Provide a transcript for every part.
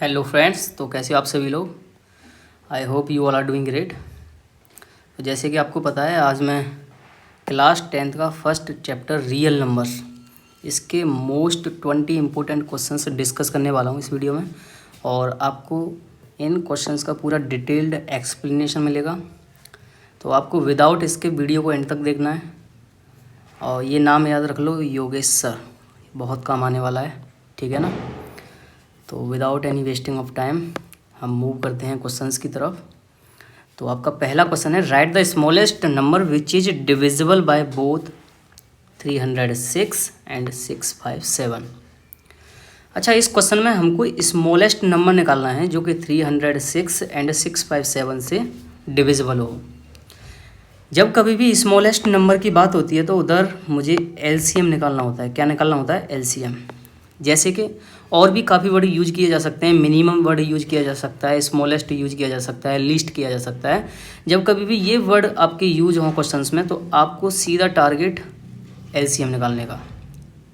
Hello friends, तो कैसे हो आप सभी लोग। I hope you all are doing great. तो जैसे कि आपको पता है, आज मैं क्लास 10th का फर्स्ट चैप्टर रियल नंबर्स, इसके मोस्ट 20 इम्पोर्टेंट क्वेश्चंस डिस्कस करने वाला हूँ इस वीडियो में। और आपको इन क्वेश्चंस का पूरा डिटेल्ड एक्सप्लेनेशन मिलेगा। तो आपको विदाउट इसके वीडियो को एंड तक देखना है। और ये नाम याद रख लो, योगेश सर, बहुत काम आने वाला है, ठीक है ना। तो without any wasting of time हम मूव करते हैं क्वेश्चंस की तरफ। तो आपका पहला क्वेश्चन है, right the smallest number which is divisible by both 306 and 657। अच्छा, इस क्वेश्चन में हमको स्मॉलेस्ट नंबर निकालना है जो कि 306 एंड 657 से डिविजिबल हो। जब कभी भी स्मॉलेस्ट नंबर की बात होती है तो उधर मुझे एलसीएम निकालना होता है। क्या निकालना होता है? एलसीएम। जैसे कि और भी काफ़ी वर्ड यूज किए जा सकते हैं, मिनिमम वर्ड यूज किया जा सकता है, स्मॉलेस्ट यूज किया जा सकता है, लीस्ट किया जा सकता है। जब कभी भी ये वर्ड आपके यूज हों क्वेश्चंस में तो आपको सीधा टारगेट एलसीएम निकालने का,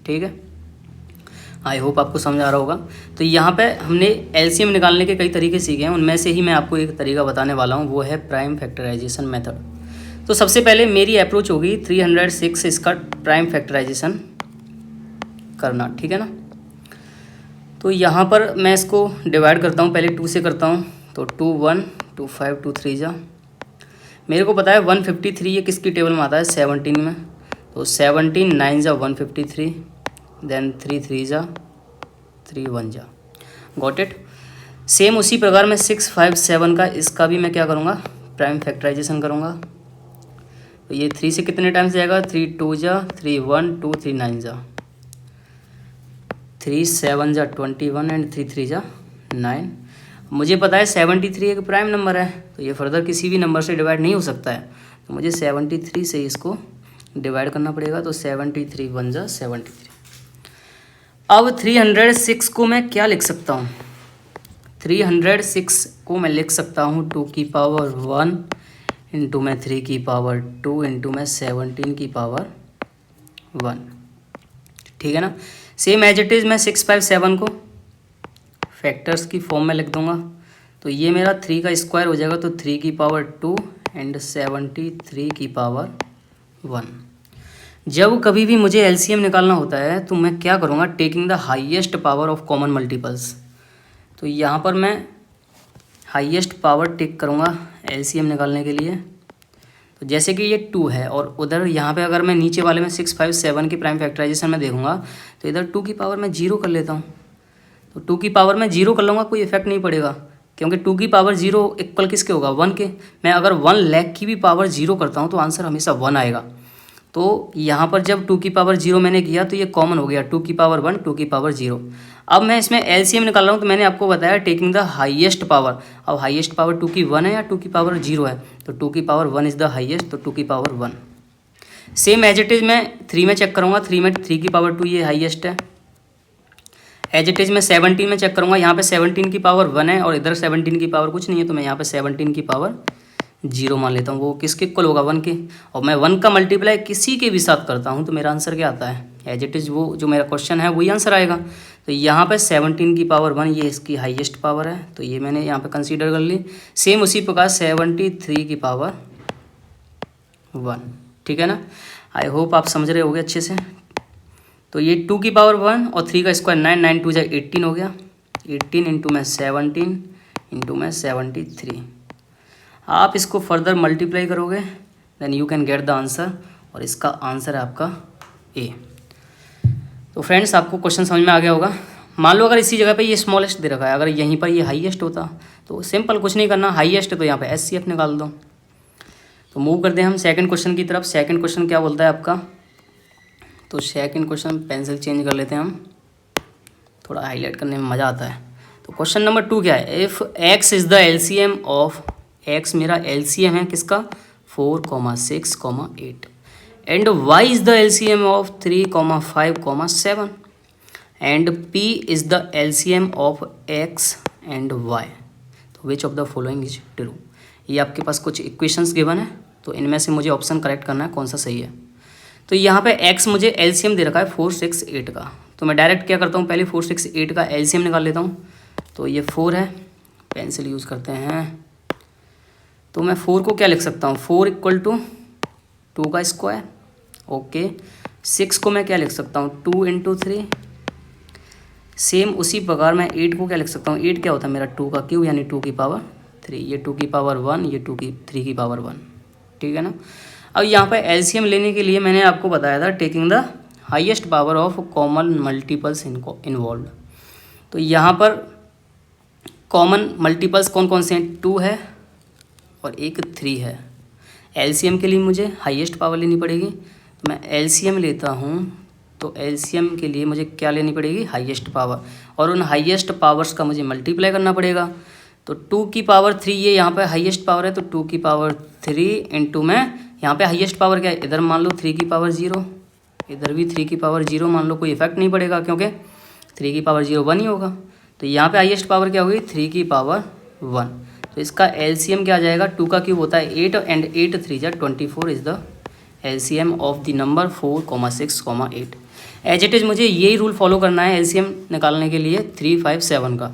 ठीक है। आई होप आपको समझ आ रहा होगा। तो यहाँ पे हमने एलसीएम निकालने के कई तरीके सीखे हैं, उनमें से ही मैं आपको एक तरीका बताने वाला हूँ, वो है प्राइम फैक्टराइजेशन मेथड। तो सबसे पहले मेरी अप्रोच होगी 306 इसका प्राइम फैक्टराइजेशन करना, ठीक है ना। तो यहाँ पर मैं इसको डिवाइड करता हूँ, पहले 2 से करता हूँ। तो 2 1 2 5 2 3 जा, मेरे को पता है 153 ये किसकी टेबल में आता है? 17 में। तो 17 9 जा 153, देन 3 3 जा 3 1 जा, गॉट इट। सेम उसी प्रकार मैं 6 5 7 का इसका भी मैं क्या करूँगा? प्राइम फैक्टराइजेशन करूँगा। तो ये 3 से कितने टाइम्स जाएगा? 3 2 जा 3 1 2 3 9 जा, 3 7 जा 21 एंड 3 3 जा 9। मुझे पता है 73 एक प्राइम नंबर है, तो ये फर्दर किसी भी नंबर से डिवाइड नहीं हो सकता है। तो मुझे 73 से इसको डिवाइड करना पड़ेगा। तो 73 1 जा 73। अब 306 को मैं क्या लिख सकता हूँ? 306 को मैं लिख सकता हूँ 2 की पावर 1 इंटू में 3 की पावर 2 इंटू में 17 की पावर 1, ठीक है ना। सेम एज इट इज़ मैं 6 5 7 को फैक्टर्स की फॉर्म में लिख दूंगा। तो ये मेरा 3 का स्क्वायर हो जाएगा, तो 3 की पावर 2 एंड 73 की पावर 1। जब कभी भी मुझे एलसीएम निकालना होता है तो मैं क्या करूँगा? Taking the highest power of common multiples. तो यहाँ पर मैं हाईएस्ट पावर टेक करूँगा एलसीएम निकालने के लिए। तो जैसे कि ये 2 है और उधर यहाँ पे अगर मैं नीचे वाले में 6 5 7 की प्राइम फैक्टराइजेशन में देखूंगा तो इधर 2 की पावर मैं 0 कर लेता हूँ। तो 2 की पावर मैं 0 कर लूँगा, कोई इफेक्ट नहीं पड़ेगा, क्योंकि 2 की पावर 0 इक्वल किसके होगा? 1 के। मैं अगर 1 लाख की भी पावर 0 करता हूँ तो आंसर हमेशा 1 आएगा। तो यहाँ पर जब 2 की पावर 0 मैंने किया तो ये कॉमन हो गया, 2 की पावर 1 2 की पावर 0। अब मैं इसमें एलसीएम निकाल रहा हूँ, तो मैंने आपको बताया टेकिंग द हाईएस्ट पावर। अब हाईएस्ट पावर 2 की 1 है या 2 की पावर 0 है? तो 2 की पावर 1 इज़ द हाईएस्ट, तो 2 की power 1। Same as it is मैं 3 में चेक करूँगा, 3 में 3 की पावर 2 ये हाईएस्ट है। एज इट इज़ मैं 17 में चेक करूँगा, यहाँ पे 17 की पावर 1 है और इधर 17 की पावर कुछ नहीं है, तो मैं यहाँ पे 17 की पावर 0 मान लेता हूँ। वो किसके इक्वल होगा? 1 के। और मैं 1 का मल्टीप्लाई किसी के भी साथ करता हूँ तो मेरा आंसर क्या आता है? एज इट इज़ वो जो मेरा क्वेश्चन है वही आंसर आएगा। तो यहाँ पे 17 की पावर 1 ये इसकी हाईएस्ट पावर है, तो ये मैंने यहाँ पे कंसीडर कर ली। सेम उसी प्रकार 73 की पावर 1, ठीक है ना। आई होप आप समझ रहे होगे अच्छे से। तो ये 2 की पावर 1 और 3 का स्क्वायर 9 9 2 जाए 18 हो गया, 18 इंटू में 17 इंटू में 73। आप इसको फर्दर मल्टीप्लाई करोगे then you can get the answer, और इसका आंसर है आपका ए। तो फ्रेंड्स, आपको क्वेश्चन समझ में आ गया होगा। मान लो अगर इसी जगह पे ये स्मॉलेस्ट दे रखा है, अगर यहीं पर ये हाईएस्ट होता तो सिंपल कुछ नहीं करना, हाईएस्ट है तो यहाँ पे एचसीएफ निकाल दो। तो मूव करते हैं हम सेकंड क्वेश्चन की तरफ। सेकंड क्वेश्चन क्या बोलता है आपका? तो सेकंड क्वेश्चन पेंसिल चेंज कर लेते हैं हम, थोड़ा हाईलाइट करने में मज़ा आता है। तो क्वेश्चन नंबर 2 क्या है? If x is the LCM of, x मेरा एलसीएम है किसका? 4 6 8, and y is the LCM of 3 5 7, and p is the LCM of x and y। तो which of the following is true? ये आपके पास कुछ equations given है, तो इनमें से मुझे ऑप्शन करेक्ट करना है कौन सा सही है। तो यहाँ पे x मुझे एलसीएम दे रखा है 4 6 8 का, तो मैं डायरेक्ट क्या करता हूँ? पहले 4 6 8 का एलसीएम निकाल लेता हूँ। तो ये 4 है, पेंसिल यूज़ करते हैं। तो मैं 4 को क्या लिख सकता हूँ, 4 = 2 का स्क्वायर। ओके, 6 को मैं क्या लिख सकता हूँ, 2 × 3। सेम उसी प्रकार मैं 8 को क्या लिख सकता हूँ, 8 क्या होता है मेरा 2 का क्यूब यानी 2 की पावर 3। ये 2 की पावर 1, ये 3 की पावर 1, ठीक है ना। अब यहाँ पर एलसीएम लेने के लिए मैंने आपको बताया था taking the highest power of common multiples involve. तो यहाँ पर कॉमन मल्टीपल्स कौन कौन से हैं, 2 है और एक 3 है। एलसीएम के लिए मुझे हाईएस्ट पावर लेनी पड़ेगी, तो मैं एलसीएम लेता हूँ। तो एलसीएम के लिए मुझे क्या लेनी पड़ेगी, हाईएस्ट पावर, और उन हाईएस्ट पावर्स का मुझे मल्टीप्लाई करना पड़ेगा। तो 2 की पावर 3 ये यहाँ पे हाईएस्ट पावर है, तो 2 की पावर 3 इंटू में यहाँ पे हाईएस्ट पावर क्या है, इधर मान लो 3 की पावर 0, इधर भी 3 की पावर 0 मान लो, कोई इफेक्ट नहीं पड़ेगा क्योंकि 3 की पावर 0 1 ही होगा। तो यहाँ पे हाईएस्ट पावर क्या होगी, 3 की पावर 1। तो इसका एलसीएम क्या आ जाएगा, 2 का क्यूब होता है 8 एंड 8 3 जा 24 is the LCM of the number 4, 6, 8। As it is मुझे यही रूल फॉलो करना है एलसीएम निकालने के लिए 3, 5, 7 का।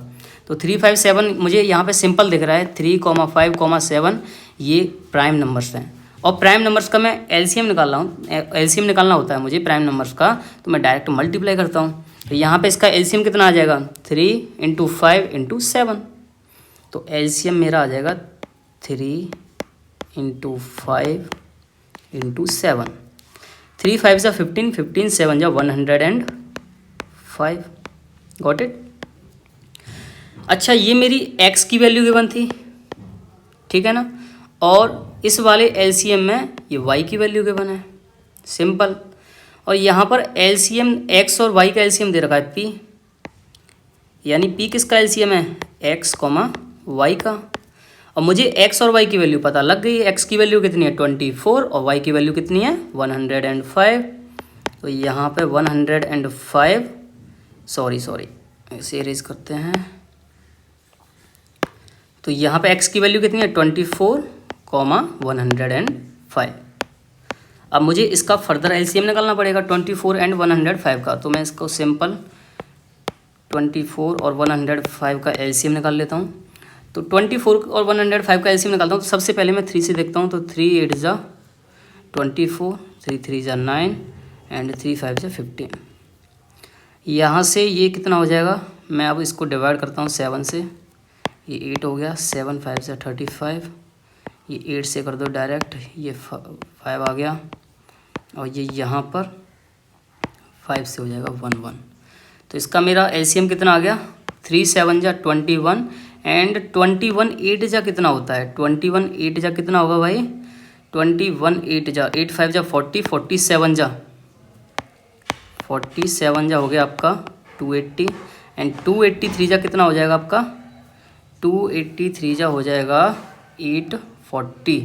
तो 3, 5, 7 मुझे यहाँ पे सिंपल दिख रहा है, 3, 5, 7 ये प्राइम नंबर्स हैं, और प्राइम नंबर्स का मैं एलसीएम निकाल रहा हूँ। एलसीएम निकालना होता है मुझे प्राइम नंबर्स का, तो मैं डायरेक्ट मल्टीप्लाई करता हूँ। तो यहाँ पे इसका एलसीएम कितना आ जाएगा, 3 × 5 × 7। तो एलसीएम मेरा आ जाएगा 3 × 5 × 7। 3 5 जा 15, 15 7 जा 105। Got it. अच्छा, ये मेरी x की वैल्यू गिवन थी, ठीक है ना, और इस वाले एलसीएम में ये y की वैल्यू गिवन है, सिंपल। और यहाँ पर एलसीएम x और y का एलसीएम दे रखा है p, यानी p किसका एलसीएम है, x, y का। और मुझे x और y की वैल्यू पता लग गई है, x की वैल्यू कितनी है 24 और y की वैल्यू कितनी है 105। तो यहाँ पे 105, सॉरी इसे इरेज करते हैं। तो यहाँ पे x की वैल्यू कितनी है 24, 105। अब मुझे इसका फर्दर एलसीएम निकालना पड़ेगा 24 एंड 105 का। तो मैं इसको सिंपल 24 और 105 का एलसीएम निकाल लेता हूँ। तो 24 और 105 का एलसीएम निकालता हूँ। तो सबसे पहले मैं 3 से देखता हूँ। तो 3 8 जा 24, 3 3 जा 9 एंड 3 5 जा 15। यहाँ से ये कितना हो जाएगा, मैं अब इसको डिवाइड करता हूँ 7 से। ये 8 हो गया, 7 5 से 35, ये 8 से कर दो डायरेक्ट, ये 5 आ गया, और ये यहाँ पर 5 से हो जाएगा 1 1। तो इसका मेरा एलसीएम कितना आ गया, 3 7 जा 21 एंड 21 8 जा कितना होता है, 21 8 जा कितना होगा भाई, 21 8 जा 8 5 जा 40, 47 जा 47 जा हो गया आपका 280 एंड 283 जा कितना हो जाएगा आपका, 283 जा हो जाएगा 840।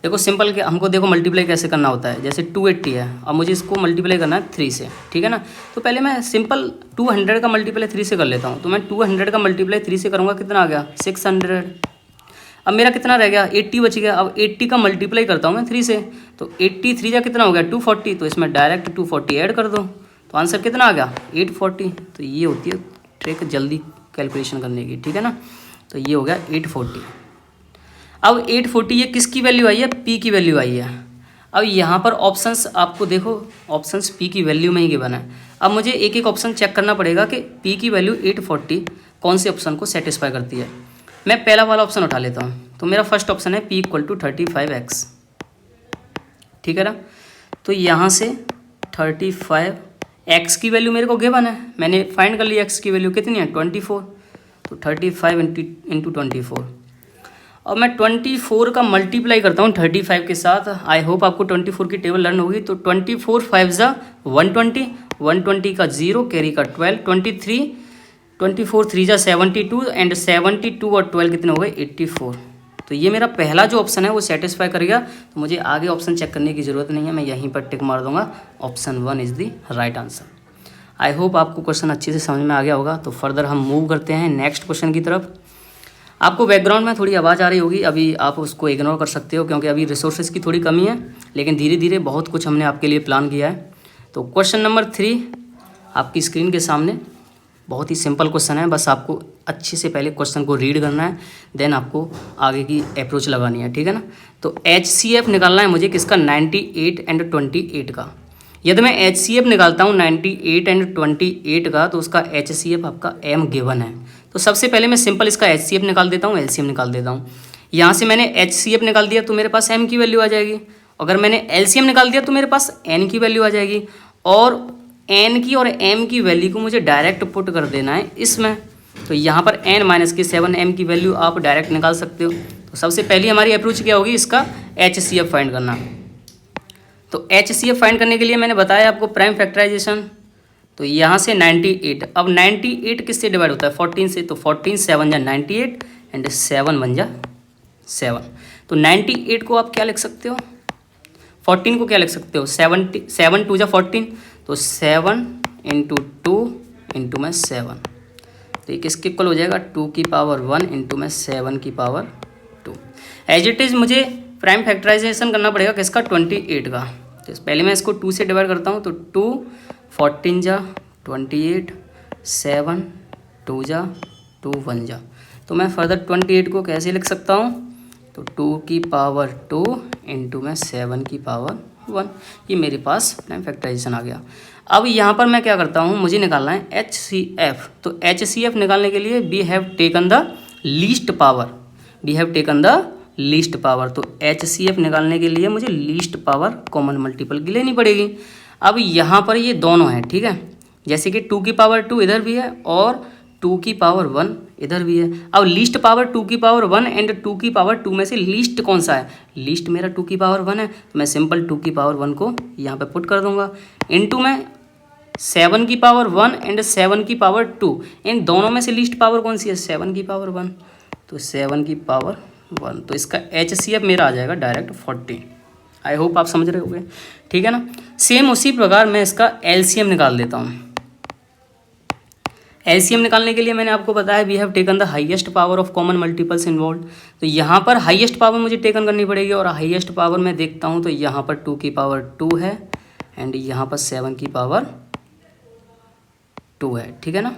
देखो सिंपल के हमको देखो मल्टीप्लाई कैसे करना होता है। जैसे 280 है, अब मुझे इसको मल्टीप्लाई करना है 3 से, ठीक है ना। तो पहले मैं सिंपल 200 का मल्टीप्लाई 3 से कर लेता हूँ। तो मैं 200 का मल्टीप्लाई 3 से करूँगा, कितना आ गया 600। अब मेरा कितना रह गया 80 बच गया। अब 80 का मल्टीप्लाई करता हूँ मैं 3 से, तो 83 जा कितना हो गया 240। तो इसमें डायरेक्ट 240 ऐड कर दो, तो आंसर कितना आ गया 840। तो ये होती है ट्रिक जल्दी कैलकुलेशन करने की, ठीक है ना। तो ये हो गया 840। अब 840 ये किसकी वैल्यू आई है, p की वैल्यू आई है। अब यहाँ पर ऑप्शंस आपको देखो, ऑप्शंस p की वैल्यू में ही गिवन है। अब मुझे एक एक ऑप्शन चेक करना पड़ेगा कि p की वैल्यू 840 कौन से ऑप्शन को सेटिस्फाई करती है। मैं पहला वाला ऑप्शन उठा लेता हूँ। तो मेरा फर्स्ट ऑप्शन है p = 35x, ठीक है ना। तो यहाँ से 35x की वैल्यू मेरे को गिवन है, मैंने फाइंड कर लिया x की वैल्यू कितनी है 24। तो 35 इंटू 24, और मैं 24 का मल्टीप्लाई करता हूँ 35 के साथ। आई होप आपको 24 की टेबल लर्न होगी। तो 24 5 जा 120, 120 का 0 कैरी का 12, 24 3 जा 72 एंड 72 और 12 कितने हो गए 84। तो ये मेरा पहला जो ऑप्शन है वो सेटिस्फाई कर गया। तो मुझे आगे ऑप्शन चेक करने की ज़रूरत नहीं है, मैं यहीं पर टिक मार दूंगा, option 1 is the right answer. I hope आपको क्वेश्चन अच्छे से समझ में आ गया होगा। तो फर्दर हम मूव करते हैं नेक्स्ट क्वेश्चन की तरफ। आपको बैकग्राउंड में थोड़ी आवाज़ आ रही होगी, अभी आप उसको इग्नोर कर सकते हो क्योंकि अभी रिसोर्सेज की थोड़ी कमी है, लेकिन धीरे धीरे बहुत कुछ हमने आपके लिए प्लान किया है। तो क्वेश्चन नंबर 3 आपकी स्क्रीन के सामने। बहुत ही सिंपल क्वेश्चन है, बस आपको अच्छे से पहले क्वेश्चन को रीड करना है, देन आपको आगे की अप्रोच लगानी है, ठीक है ना। तो HCF निकालना है मुझे किसका, 98 एंड 28 का। यदि मैं HCF निकालता हूँ 98 एंड 28 का, तो उसका HCF आपका M गिवन है। तो सबसे पहले मैं सिंपल इसका HCF निकाल देता हूँ, LCM निकाल देता हूँ। यहाँ से मैंने HCF निकाल दिया तो मेरे पास M की वैल्यू आ जाएगी। अगर मैंने LCM निकाल दिया तो मेरे पास N की वैल्यू आ जाएगी, और N की और M की वैल्यू को मुझे डायरेक्ट पुट कर देना है इसमें। तो यहाँ पर N माइनस की 7M की वैल्यू आप डायरेक्ट निकाल सकते हो। तो सबसे पहली हमारी अप्रोच क्या होगी, इसका HCF फाइंड करना। तो HCF फाइंड करने के लिए मैंने बताया आपको प्राइम फैक्टराइजेशन। तो यहाँ से 98, अब 98 किससे डिवाइड होता है, 14 से। तो 14 7 जा 98 एंड 7 1 जा 7। तो 98 को आप क्या लिख सकते हो, 14 को क्या लिख सकते हो, 7 2 जा 14। तो 7 इंटू 2 इंटू में 7, तो ये किसके इक्वल हो जाएगा, 2 की पावर 1 इंटू में 7 की पावर 2। एज इट इज़ मुझे प्राइम फैक्टराइजेशन करना पड़ेगा किसका, 28 का। तो पहले मैं इसको 2 से डिवाइड करता हूँ। तो 2 14 जा 28, 7 2 जा 2 1 जा। तो मैं फर्दर 28 को कैसे लिख सकता हूँ, तो 2 की पावर 2 इंटू में 7 की पावर 1। ये मेरे पास प्राइम फैक्टराइजेशन आ गया। अब यहाँ पर मैं क्या करता हूँ, मुझे निकालना है HCF। तो HCF निकालने के लिए we have taken the least power, we have taken the least power. तो HCF निकालने के लिए मुझे लीस्ट पावर कॉमन मल्टीपल की लेनी पड़ेगी। अब यहाँ पर ये दोनों हैं, ठीक है, जैसे कि 2 की पावर 2 इधर भी है और 2 की पावर 1 इधर भी है। अब लीस्ट पावर 2 की पावर 1 एंड 2 की पावर 2 में से लीस्ट कौन सा है, लीस्ट मेरा 2 की पावर 1 है। तो मैं सिंपल 2 की पावर 1 को यहाँ पे पुट कर दूंगा, इनटू में 7 की पावर 1 एंड 7 की पावर 2। इन दोनों में से लीस्ट पावर कौन सी है, 7 की पावर 1। तो 7 की पावर 1, तो इसका HCF मेरा आ जाएगा डायरेक्ट 14। आई होप आप समझ रहे होगे, ठीक है ना। सेम उसी प्रकार मैं इसका LCM निकाल देता हूँ। LCM निकालने के लिए मैंने आपको बताया we have taken the highest power of common multiples involve. तो यहाँ पर हाईएस्ट पावर मुझे टेकन करनी पड़ेगी, और हाईएस्ट पावर मैं देखता हूँ तो यहाँ पर 2 की पावर 2 है एंड यहाँ पर 7 की पावर 2 है, ठीक है ना।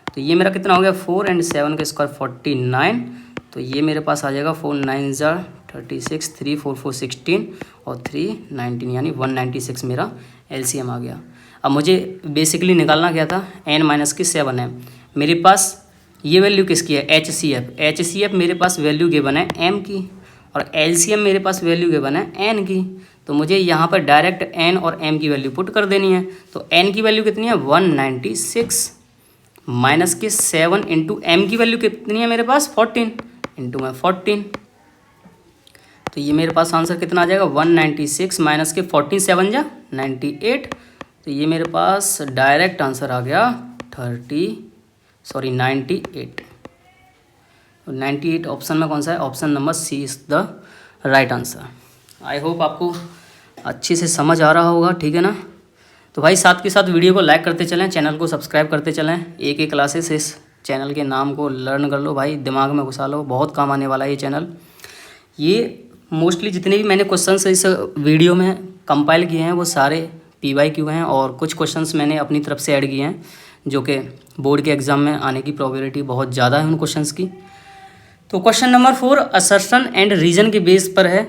तो ये मेरा कितना हो गया, 4 एंड 7 का स्क्वायर 49। तो ये मेरे पास आ जाएगा 4 9 जा 36, 3 4 4 16 और 3 19, यानी 196 मेरा LCM आ गया। अब मुझे बेसिकली निकालना क्या था, N माइनस की 7 है मेरे पास। ये वैल्यू किसकी है, HCF मेरे पास वैल्यू गिवन है M की, और LCM मेरे पास वैल्यू गिवन है N की। तो मुझे यहाँ पर डायरेक्ट N और M की वैल्यू पुट कर देनी है। तो N की वैल्यू कितनी है, 196 माइनस के 7 इंटू M की वैल्यू कितनी है मेरे पास, 14 इंटू में 14। तो ये मेरे पास आंसर कितना आ जाएगा, 196 माइनस के 14 7 जा 98। तो ये मेरे पास डायरेक्ट आंसर आ गया 98। तो 98 ऑप्शन में कौन सा है, option number C is the right answer. I hope आपको अच्छे से समझ आ रहा होगा, ठीक है ना। तो भाई साथ के साथ वीडियो को लाइक करते चलें, चैनल को सब्सक्राइब करते चलें। एक एक क्लासेस इस चैनल के नाम को लर्न कर लो भाई, दिमाग में घुसा लो, बहुत काम आने वाला है ये चैनल। ये मोस्टली जितने भी मैंने क्वेश्चंस इस वीडियो में कंपाइल किए हैं वो सारे PYQ हैं, और कुछ क्वेश्चंस मैंने अपनी तरफ से ऐड किए हैं जो कि बोर्ड के एग्ज़ाम में आने की प्रोबेबिलिटी बहुत ज़्यादा है उन क्वेश्चंस की। तो question number 4 assertion and reason के बेस पर है।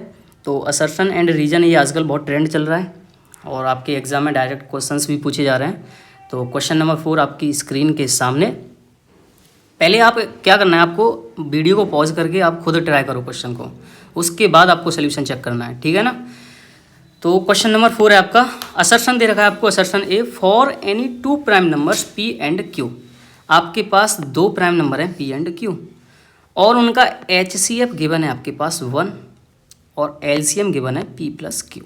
तो असर्शन एंड रीजन ये आजकल बहुत ट्रेंड चल रहा है, और आपके एग्ज़ाम में डायरेक्ट क्वेश्चंस भी पूछे जा रहे हैं। तो क्वेश्चन नंबर 4 आपकी स्क्रीन के सामने। पहले आप क्या करना है, आपको वीडियो को पॉज करके आप खुद ट्राई करो क्वेश्चन को, उसके बाद आपको सोल्यूशन चेक करना है, ठीक है ना। तो क्वेश्चन नंबर 4 है आपका, असर्शन दे रखा है आपको, assertion A, for any 2 prime numbers P and Q। आपके पास 2 प्राइम नंबर हैं P एंड Q, और उनका HCF गिवन है आपके पास 1 और LCM गिवन है P प्लस Q।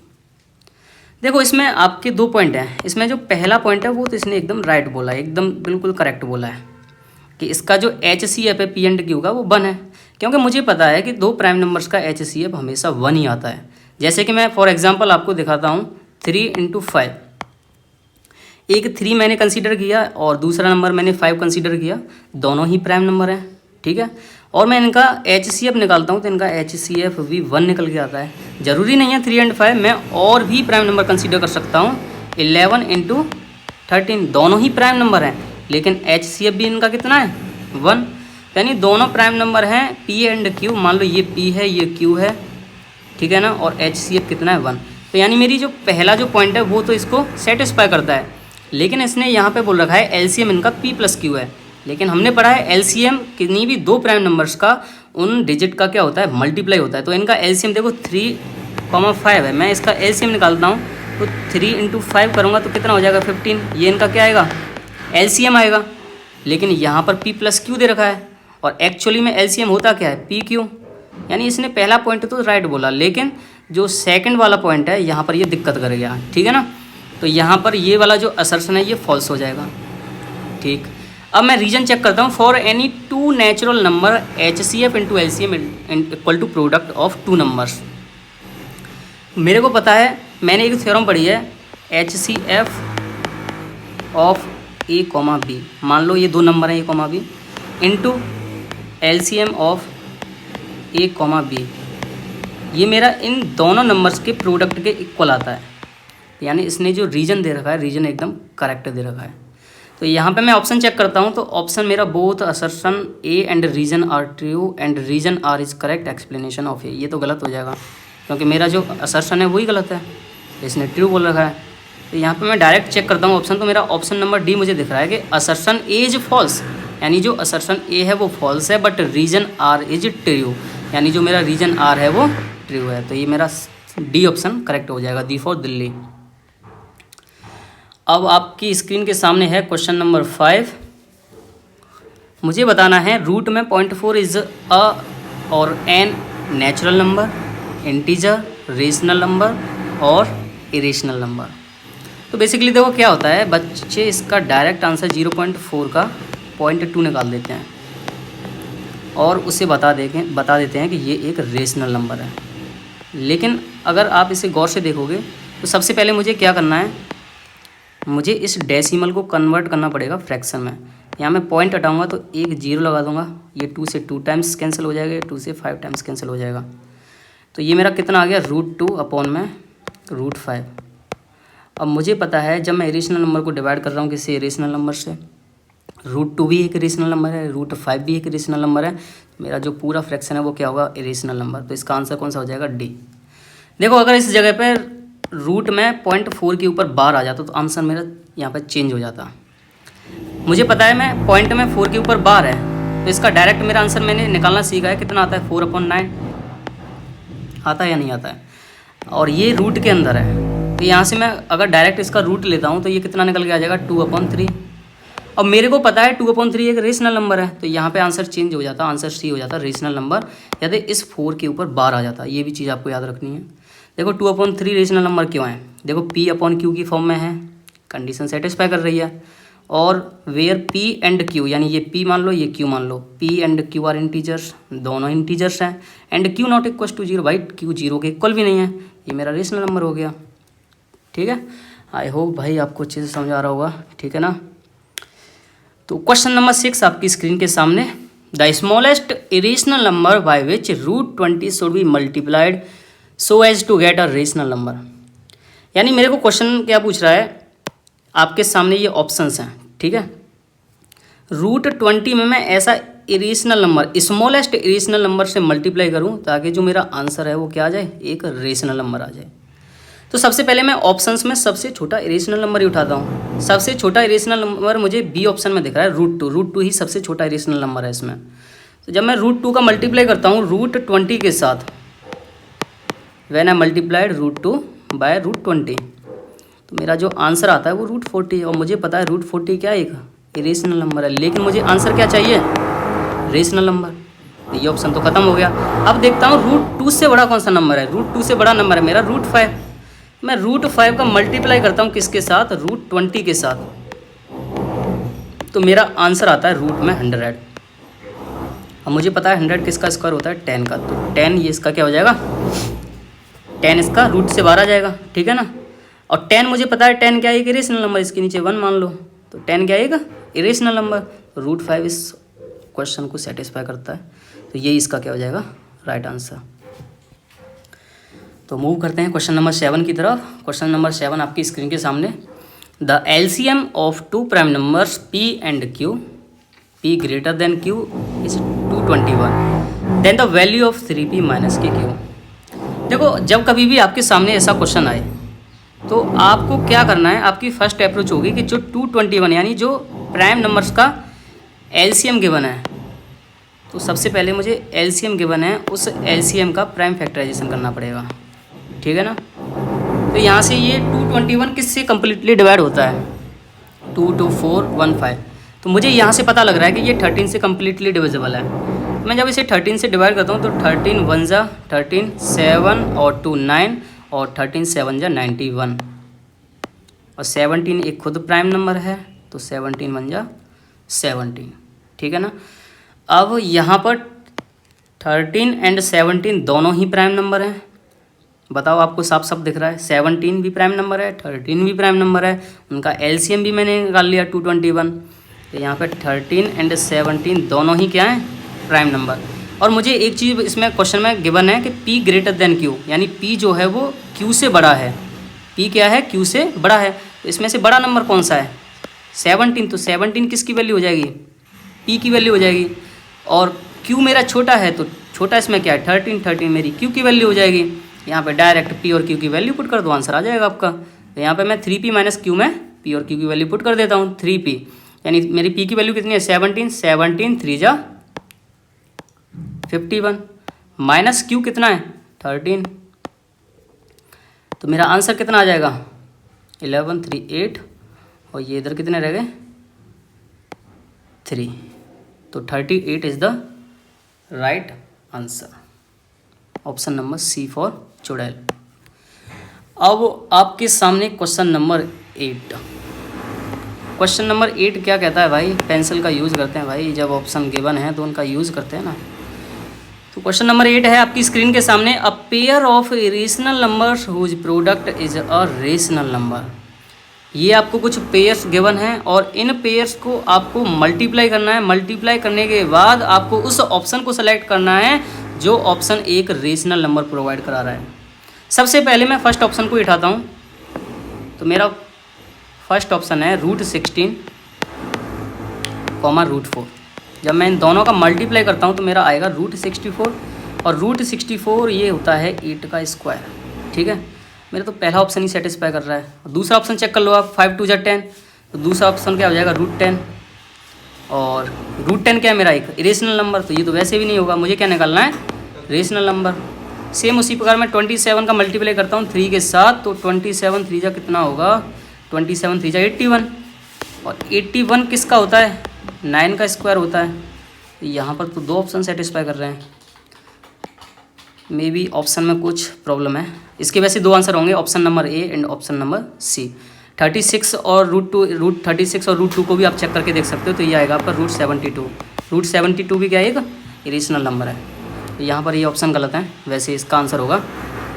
देखो इसमें आपके 2 पॉइंट हैं। इसमें जो पहला पॉइंट है वो तो इसने एकदम राइट बोला है, एकदम बिल्कुल करेक्ट बोला है कि इसका जो HCF है P एंड Q का वो 1 है, क्योंकि मुझे पता है कि 2 प्राइम नंबर्स का HCF हमेशा 1 ही आता है। जैसे कि मैं फॉर एग्जांपल आपको दिखाता हूँ, 3 × 5, एक 3 मैंने कंसीडर किया और दूसरा नंबर मैंने 5 कंसीडर किया, दोनों ही प्राइम नंबर हैं, ठीक है। और मैं इनका HCF निकालता हूँ तो इनका HCF भी 1 निकल के आता है। ज़रूरी नहीं है 3 और 5, मैं और भी प्राइम नंबर कंसीडर कर सकता हूँ। 11 × 13 दोनों ही प्राइम नंबर हैं, लेकिन HCF भी इनका कितना है 1, यानी दोनों प्राइम नंबर हैं P एंड Q। मान लो ये P है ये Q है, ठीक है ना, और HCF कितना है 1। तो यानी मेरी जो पहला जो पॉइंट है वो तो इसको सेटिस्फाई करता है, लेकिन इसने यहाँ पे बोल रखा है LCM इनका P प्लस Q है। लेकिन हमने पढ़ा है LCM किन्हीं भी दो प्राइम नंबर्स का उन डिजिट का क्या होता है, मल्टीप्लाई होता है। तो इनका LCM देखो 3,5 है, मैं इसका LCM निकालता हूँ तो 3 × 5 करूँगा तो कितना हो जाएगा 15, ये इनका क्या आएगा LCM आएगा। लेकिन यहाँ पर P प्लस Q दे रखा है और एक्चुअली में LCM होता क्या है PQ, यानी इसने पहला पॉइंट तो राइट बोला, लेकिन जो सेकंड वाला पॉइंट है यहाँ पर ये दिक्कत कर गया, ठीक है ना। तो यहाँ पर ये वाला जो असर्शन है ये फॉल्स हो जाएगा, ठीक। अब मैं रीजन चेक करता हूँ। For any two natural number HCF into LCM equal to product of two numbers. मेरे को पता है, मैंने एक थ्योरम पढ़ी है HCF ऑफ A, B, मान लो ये दो नंबर हैं A, B, into LCM of A, B, ये मेरा इन दोनों नंबर्स के प्रोडक्ट के इक्वल आता है। यानी इसने जो रीजन दे रखा है, रीजन एकदम करेक्ट दे रखा है। तो यहाँ पे मैं ऑप्शन चेक करता हूँ, तो ऑप्शन मेरा both assertion A and reason R true and reason R is correct explanation of A। ये तो गलत हो जाएगा क्योंकि मेरा जो असर्शन है वही गलत है, इसने ट्रू बोल रखा है। तो यहाँ पे मैं डायरेक्ट चेक करता हूँ ऑप्शन, तो मेरा ऑप्शन नंबर डी मुझे दिख रहा है कि असर्शन A इज फॉल्स, यानी जो असर्शन A है वो फॉल्स है, but reason R is true, यानी जो मेरा रीजन आर है वो ट्रू है। तो ये मेरा डी ऑप्शन करेक्ट हो जाएगा, दी फॉर दिल्ली। अब आपकी स्क्रीन के सामने है क्वेश्चन नंबर 5। मुझे बताना है रूट में 0.4 इज अ और an natural number, integer, rational number और इरेशनल नंबर। तो बेसिकली देखो क्या होता है, बच्चे इसका डायरेक्ट आंसर 0.4 का 0.2 निकाल देते हैं और उसे बता देते हैं कि ये एक रेशनल नंबर है। लेकिन अगर आप इसे गौर से देखोगे तो सबसे पहले मुझे क्या करना है, मुझे इस डेसिमल को कन्वर्ट करना पड़ेगा फ्रैक्शन में। यहाँ मैं पॉइंट हटाऊंगा तो एक 0 लगा दूंगा, ये 2 से 2 टाइम्स कैंसिल हो जाएगा, 2 से 5 टाइम्स कैंसिल हो जाएगा। तो ये मेरा कितना आ गया √2/√5। अब मुझे पता है जब मैं इरेशनल नंबर को डिवाइड कर रहा हूँ किसी इरेशनल नंबर से, √2 भी एक इरेशनल नंबर है, √5 भी एक इरेशनल नंबर है, मेरा जो पूरा फ्रैक्शन है वो क्या होगा, इरेशनल नंबर। तो इसका आंसर कौन सा हो जाएगा, डी। देखो अगर इस जगह पर रूट में 0.4 के ऊपर बार आ जाता तो आंसर मेरा यहाँ पर चेंज हो जाता। मुझे पता है मैं पॉइंट में 4 के ऊपर बार है, तो इसका डायरेक्ट मेरा आंसर मैंने निकालना सीखा है, कितना आता है 4/9 आता है या नहीं आता है, और ये रूट के अंदर है। तो यहाँ से मैं अगर डायरेक्ट इसका रूट लेता हूँ तो ये कितना निकल के आ जाएगा 2/3। अब मेरे को पता है 2/3 एक रेशनल नंबर है, तो यहाँ पे आंसर चेंज हो जाता, आंसर सी हो जाता रेशनल नंबर, यदि इस 4 के ऊपर बार आ जाता। ये भी चीज़ आपको याद रखनी है। देखो 2/3 रेशनल नंबर क्यों है, देखो P/Q की फॉर्म में है, कंडीशन सेटिस्फाई कर रही है, और वेयर P एंड Q, यानी ये P मान लो ये Q मान लो, P and Q are integers, दोनों इंटीजर्स हैं, and Q not equal to 0, भाई Q 0 के इक्वल भी नहीं है, ये मेरा रेशनल नंबर हो गया। ठीक है, आई होप भाई आपको अच्छे से समझ आ रहा होगा, ठीक है ना। तो क्वेश्चन नंबर 6 आपकी स्क्रीन के सामने, the smallest irrational number by which √20 should be multiplied so as to get a rational number. यानी मेरे को क्वेश्चन क्या पूछ रहा है, आपके सामने ये ऑप्शंस हैं, ठीक है। √20 में मैं ऐसा irrational number, smallest irrational number से मल्टीप्लाई करूं ताकि जो मेरा आंसर है वो क्या आ जाए, एक रेशनल नंबर आ जाए। तो सबसे पहले मैं ऑप्शंस में सबसे छोटा इरेशनल नंबर ही उठाता हूँ। सबसे छोटा इरेशनल नंबर मुझे बी ऑप्शन में दिख रहा है, √2 ही सबसे छोटा इरेशनल नंबर है इसमें। तो जब मैं √2 का मल्टीप्लाई करता हूँ √20 के साथ, व्हेन आई मल्टीप्लाइड √2 बाय √20, तो मेरा जो आंसर आता है वो √40, और मुझे पता है √40 क्या एक इरेशनल नंबर है, लेकिन मुझे आंसर क्या चाहिए, रेशनल नंबर। तो ये ऑप्शन तो खत्म हो गया। अब देखता हूँ √2 से बड़ा कौन सा नंबर है, √2 से बड़ा नंबर है मेरा √5। मैं √5 का मल्टीप्लाई करता हूँ किसके साथ, √20 के साथ, तो मेरा आंसर आता है रूट में 100। अब मुझे पता है 100 किसका स्क्वायर होता है, 10 का, तो 10 ये इसका क्या हो जाएगा, 10 इसका रूट से बाहर आ जाएगा, ठीक है ना। और 10 मुझे पता है 10 क्या है, एक इरेशनल नंबर, इसके नीचे 1 मान लो, तो 10 क्या आएगा, इरेशनल नंबर। √5 इस क्वेश्चन को सेटिस्फाई करता है, तो ये इसका क्या हो जाएगा, राइट आंसर। तो मूव करते हैं क्वेश्चन नंबर 7 की तरफ। क्वेश्चन नंबर 7 आपकी स्क्रीन के सामने, the LCM of two prime numbers P and Q, P greater than Q is 221, then the value of 3P minus के Q। देखो जब कभी भी आपके सामने ऐसा क्वेश्चन आए तो आपको क्या करना है, आपकी फर्स्ट अप्रोच होगी कि जो 221 यानी जो प्राइम नंबर्स का LCM गिवन है, तो सबसे पहले मुझे LCM गिवन है उस LCM का प्राइम फैक्टराइजेशन करना पड़ेगा, ठीक है ना। तो यहाँ से ये 221 किससे कम्प्लीटली डिवाइड होता है, 22415, तो मुझे यहाँ से पता लग रहा है कि ये 13 से कम्प्लीटली डिविजिबल है। मैं जब इसे 13 से डिवाइड करता हूँ तो 13 1 जा 13, 7 और 2 9 और 13 7 जा 91, और 17 एक खुद प्राइम नंबर है तो 17 1 जा 17, ठीक है ना। अब यहाँ पर 13 एंड 17 दोनों ही प्राइम नंबर हैं, बताओ आपको साफ साफ दिख रहा है, 17 भी प्राइम नंबर है, 13 भी प्राइम नंबर है, उनका LCM भी मैंने निकाल लिया 221। तो यहाँ पे 13 एंड 17 दोनों ही क्या हैं, प्राइम नंबर। और मुझे एक चीज़ इसमें क्वेश्चन में गिवन है कि P ग्रेटर देन Q, यानी P जो है वो Q से बड़ा है, P क्या है, Q से बड़ा है। तो इसमें से बड़ा नंबर कौन सा है, 17, तो 17 किसकी वैल्यू हो जाएगी, P की वैल्यू हो जाएगी। और Q मेरा छोटा है तो छोटा इसमें क्या है 13 मेरी Q की वैल्यू हो जाएगी। यहाँ पे डायरेक्ट P और Q की वैल्यू पुट कर दो, आंसर आ जाएगा आपका। तो यहाँ पे मैं 3P माइनस Q में P और Q की वैल्यू पुट कर देता हूँ, 3P यानी मेरी P की वैल्यू कितनी है 17, 17 3 जा 51 माइनस Q कितना है 13, तो मेरा आंसर कितना आ जाएगा 11 3 8, और ये इधर कितने रह गए 3, तो 38 is the right answer, option number C for चुड़ैल। अब आपके सामने क्वेश्चन नंबर 8। क्वेश्चन नंबर 8 क्या कहता है भाई, पेंसिल का यूज़ करते हैं भाई, जब ऑप्शन गिवन है तो उनका यूज़ करते हैं ना। तो क्वेश्चन नंबर 8 है आपकी स्क्रीन के सामने, a pair of rational numbers whose product is a rational number. ये आपको कुछ पेयर्स गिवन हैं और इन पेयर्स को आपको मल्टीप्लाई करना है। मल्टीप्लाई करने के बाद आपको उस ऑप्शन को सेलेक्ट करना है जो ऑप्शन एक रेशनल नंबर प्रोवाइड करा रहा है। सबसे पहले मैं फर्स्ट ऑप्शन को उठाता हूँ, तो मेरा फर्स्ट ऑप्शन है √16, √4। जब मैं इन दोनों का मल्टीप्लाई करता हूँ तो मेरा आएगा √64, और √64 ये होता है 8 का स्क्वायर, ठीक है। मेरा तो पहला ऑप्शन ही सेटिस्फाई कर रहा है। दूसरा ऑप्शन चेक कर लो आप, 5 2 जा 10, तो दूसरा ऑप्शन क्या हो जाएगा √10, और √10 क्या है मेरा एक इरेशनल नंबर, तो ये तो वैसे भी नहीं होगा, मुझे क्या निकालना है रेशनल नंबर। सेम उसी प्रकार मैं 27 का मल्टीप्लाई करता हूँ 3 के साथ, तो 27 3 जा कितना होगा 27 3 जा 81, और 81 किसका होता है 9 का स्क्वायर होता है। तो यहाँ पर तो दो ऑप्शन सेटिस्फाई कर रहे हैं, मे बी ऑप्शन में कुछ प्रॉब्लम है। इसके वैसे दो आंसर होंगे, option number A and option number C। 36 और √36 और √2 को भी आप चेक करके देख सकते हो, तो ये आएगा आपका √72। √72 भी क्या है, एक इरेशनल नंबर है। तो यहाँ पर ये ऑप्शन गलत है, वैसे इसका आंसर होगा,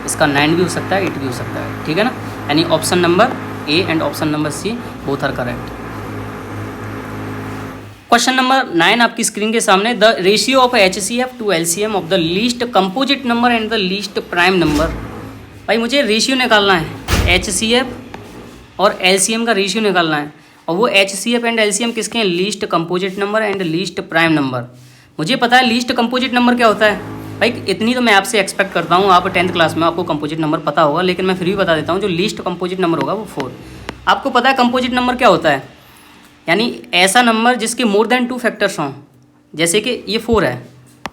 इसका 9 भी हो सकता है 8 भी हो सकता है, ठीक है ना। यानी option number A and option number C both are correct. Question number 9 आपकी स्क्रीन के सामने, the ratio of HCF to LCM of the least composite number and the least prime number. भाई मुझे रेशियो निकालना है, HCF और LCM का ratio निकालना है, और वो HCF एंड LCM किसके हैं, least composite number and least prime number. मुझे पता है लीस्ट कंपोजिट नंबर क्या होता है भाई, इतनी तो मैं आपसे एक्सपेक्ट करता हूँ, आप 10th क्लास में आपको कंपोजिट नंबर पता होगा, लेकिन मैं फिर भी बता देता हूँ, जो लीस्ट कंपोजिट नंबर होगा वो 4। आपको पता है कंपोजिट नंबर क्या होता है, यानी ऐसा नंबर जिसके मोर देन 2 फैक्टर्स हों। जैसे कि ये 4 है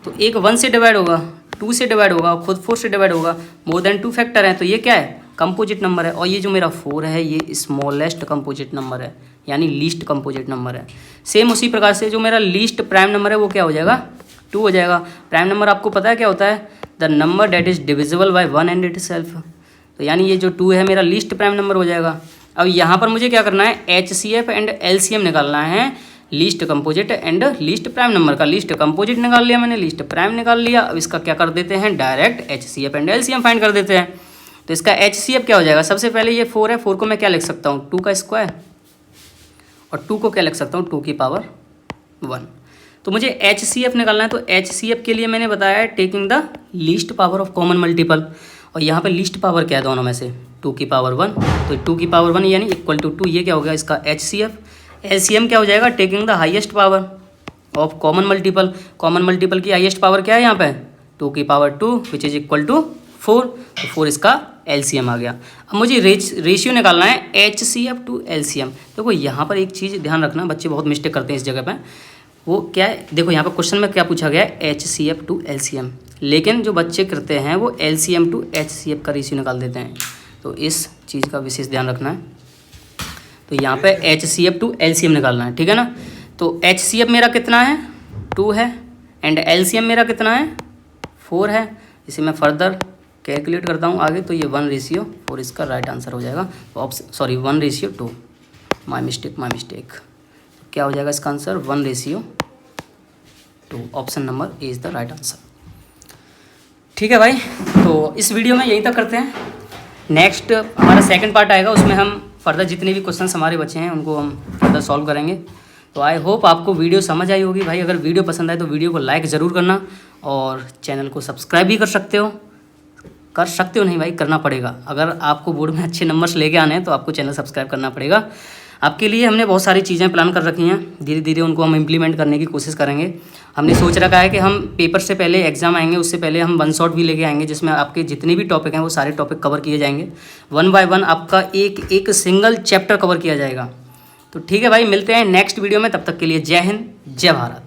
तो एक 1 से डिवाइड होगा, 2 से डिवाइड होगा, खुद 4 से डिवाइड होगा, मोर देन 2 फैक्टर हैं, तो ये क्या है कंपोजिट नंबर है। और ये जो मेरा 4 है ये स्मॉलेस्ट कंपोजिट नंबर है, यानी लीस्ट कंपोजिट नंबर है। सेम उसी प्रकार से जो मेरा लीस्ट प्राइम नंबर है वो क्या हो जाएगा 2 हो जाएगा। प्राइम नंबर आपको पता है क्या होता है, the number that is divisible by 1 and itself. तो यानी ये जो 2 है मेरा लीस्ट प्राइम नंबर हो जाएगा। अब यहाँ पर मुझे क्या करना है, HCF एंड LCM निकालना है, least composite and least prime number का। लीस्ट कंपोजिट निकाल लिया मैंने, लीस्ट प्राइम निकाल लिया। अब इसका क्या कर देते हैं, direct HCF and LCM find कर देते हैं। तो इसका HCF क्या हो जाएगा, सबसे पहले ये 4 है, 4 को मैं क्या लिख सकता हूँ 2 का स्क्वायर, और 2 को क्या लिख सकता हूँ 2 की पावर 1। तो मुझे HCF निकालना है, तो HCF के लिए मैंने बताया है taking the least power of common multiple, और यहाँ पे लीस्ट पावर क्या है दोनों में से 2 की पावर 1, तो 2 की पावर 1 यानी इक्वल टू 2, ये क्या हो गया इसका HCF। LCM क्या हो जाएगा, taking the highest power of common multiple. Common multiple की हाईएस्ट पावर क्या है यहाँ पे, 2 की power 2 which is equal to 4, तो 4 इसका LCM आ गया। अब मुझे रेशियो निकालना है HCF टू LCM। देखो यहाँ पर एक चीज़ ध्यान रखना, बच्चे बहुत मिस्टेक करते हैं इस जगह पे, वो क्या है, देखो यहाँ पर क्वेश्चन में क्या पूछा गया है, HCF टू LCM, लेकिन जो बच्चे करते हैं वो LCM टू HCF का रेशियो निकाल देते हैं, तो इस चीज़ का विशेष ध्यान रखना है। तो यहाँ पे HCF टू LCM निकालना है, ठीक है ना। तो HCF मेरा कितना है, 2 है, एंड LCM मेरा कितना है, 4 है। इसे मैं फर्दर कैलकुलेट करता हूँ आगे, तो ये 1:4 इसका राइट आंसर हो जाएगा। तो ऑप्शन 1:2, माई मिस्टेक। क्या हो जाएगा इसका answer, 1:2, option number A is the right answer. ठीक है भाई, तो इस वीडियो में यहीं तक करते हैं। नेक्स्ट हमारा सेकंड पार्ट आएगा, उसमें हम फर्दर जितने भी क्वेश्चंस हमारे बचे हैं उनको हम फर्दर सॉल्व करेंगे। तो आई होप आपको वीडियो समझ आई होगी भाई। अगर वीडियो पसंद आए तो वीडियो को लाइक ज़रूर करना, और चैनल को सब्सक्राइब भी कर सकते हो नहीं भाई, करना पड़ेगा। अगर आपको बोर्ड में अच्छे नंबर्स लेके आने हैं तो आपको चैनल सब्सक्राइब करना पड़ेगा। आपके लिए हमने बहुत सारी चीज़ें प्लान कर रखी हैं, धीरे धीरे उनको हम इम्प्लीमेंट करने की कोशिश करेंगे। हमने सोच रखा है कि हम पेपर से पहले, एग्ज़ाम आएंगे उससे पहले हम 1 शॉट भी लेके आएंगे, जिसमें आपके जितने भी टॉपिक हैं वो सारे टॉपिक कवर किए जाएंगे। 1 बाय 1 आपका एक सिंगल चैप्टर कवर किया जाएगा। तो ठीक है भाई, मिलते हैं नेक्स्ट वीडियो में, तब तक के लिए जय हिंद जय भारत।